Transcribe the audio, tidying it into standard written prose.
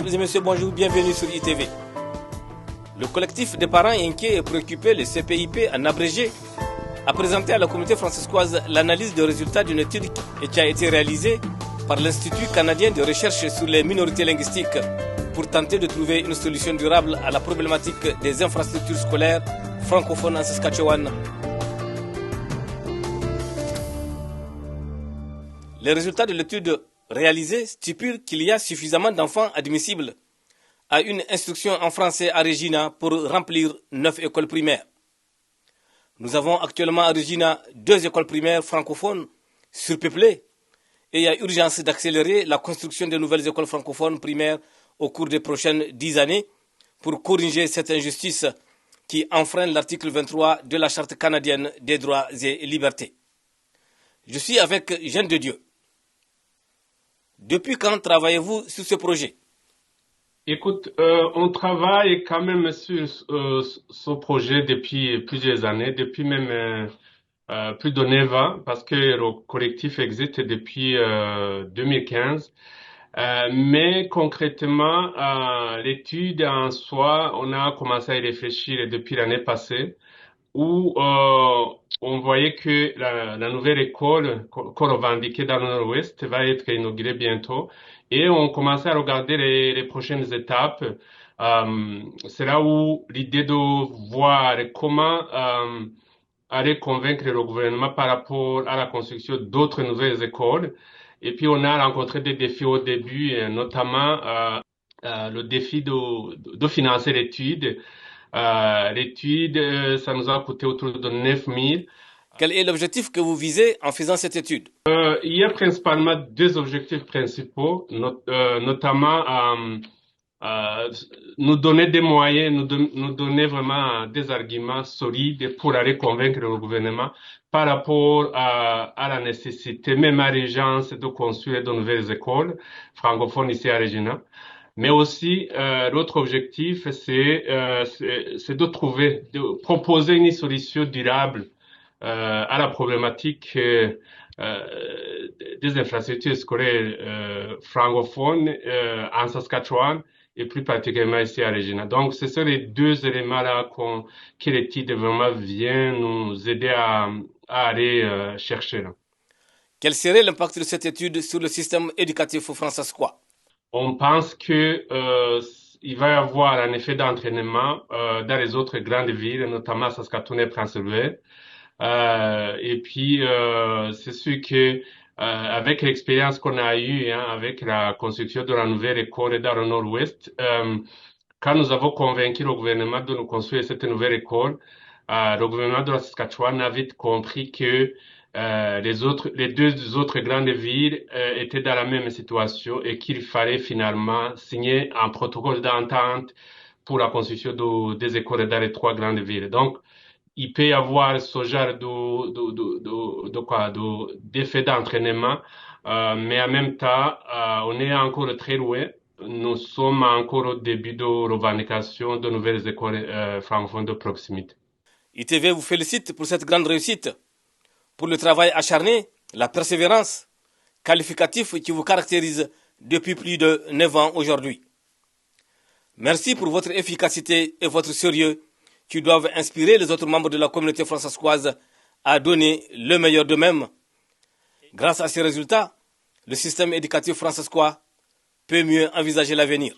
Mesdames et messieurs, bonjour, bienvenue sur ITV. Le collectif des parents inquiets et préoccupés, le CPIP en abrégé, a présenté à la communauté francescoise l'analyse des résultats d'une étude qui a été réalisée par l'Institut canadien de recherche sur les minorités linguistiques pour tenter de trouver une solution durable à la problématique des infrastructures scolaires francophones en Saskatchewan. Les résultats de l'étude réalisée stipulent qu'il y a suffisamment d'enfants admissibles à une instruction en français à Regina pour remplir 9 écoles primaires. Nous avons actuellement à Regina 2 écoles primaires francophones surpeuplées et il y a urgence d'accélérer la construction de nouvelles écoles francophones primaires au cours des prochaines 10 années pour corriger cette injustice qui enfreint l'article 23 de la Charte canadienne des droits et libertés. Je suis avec Jeanne de Dieu. Depuis quand travaillez-vous sur ce projet? Écoute, on travaille quand même sur ce projet depuis plusieurs années, depuis même plus de 9 ans, parce que le collectif existe depuis 2015. Mais concrètement, l'étude en soi, on a commencé à y réfléchir depuis l'année passée, où on voyait que la nouvelle école qu'on revendiquait dans le Nord-Ouest va être inaugurée bientôt. Et on commençait à regarder les prochaines étapes. C'est là où l'idée de voir comment aller convaincre le gouvernement par rapport à la construction d'autres nouvelles écoles. Et puis on a rencontré des défis au début, notamment le défi de financer l'étude. L'étude, ça nous a coûté autour de 9 000. Quel est l'objectif que vous visez en faisant cette étude? Il y a principalement 2 objectifs principaux, notamment nous donner des moyens, nous donner vraiment des arguments solides pour aller convaincre le gouvernement par rapport à la nécessité, même à l'urgence de construire de nouvelles écoles francophones ici à Regina. Mais aussi, l'autre objectif, c'est de proposer une solution durable à la problématique des infrastructures scolaires francophones en Saskatchewan et plus particulièrement ici à Regina. Donc, ce sont les 2 éléments-là que l'étude vraiment vient nous aider à aller chercher là. Quel serait l'impact de cette étude sur le système éducatif francescois? On pense que il va y avoir un effet d'entraînement dans les autres grandes villes, notamment Saskatoon et Prince Edward. Et puis, c'est sûr que avec l'expérience qu'on a eue avec la construction de la nouvelle école dans le Nord-Ouest, quand nous avons convaincu le gouvernement de nous construire cette nouvelle école, le gouvernement de la Saskatchewan a vite compris que les 2 autres grandes villes étaient dans la même situation et qu'il fallait finalement signer un protocole d'entente pour la construction des écoles dans les 3 grandes villes. Donc, il peut y avoir ce genre d'effet d'entraînement, mais en même temps, on est encore très loin. Nous sommes encore au début de revendication de nouvelles écoles francophones de proximité. ITV vous félicite pour cette grande réussite, pour le travail acharné, la persévérance, qualificatif qui vous caractérise depuis plus de 9 ans aujourd'hui. Merci pour votre efficacité et votre sérieux qui doivent inspirer les autres membres de la communauté francescoise à donner le meilleur d'eux-mêmes. Grâce à ces résultats, le système éducatif francescois peut mieux envisager l'avenir.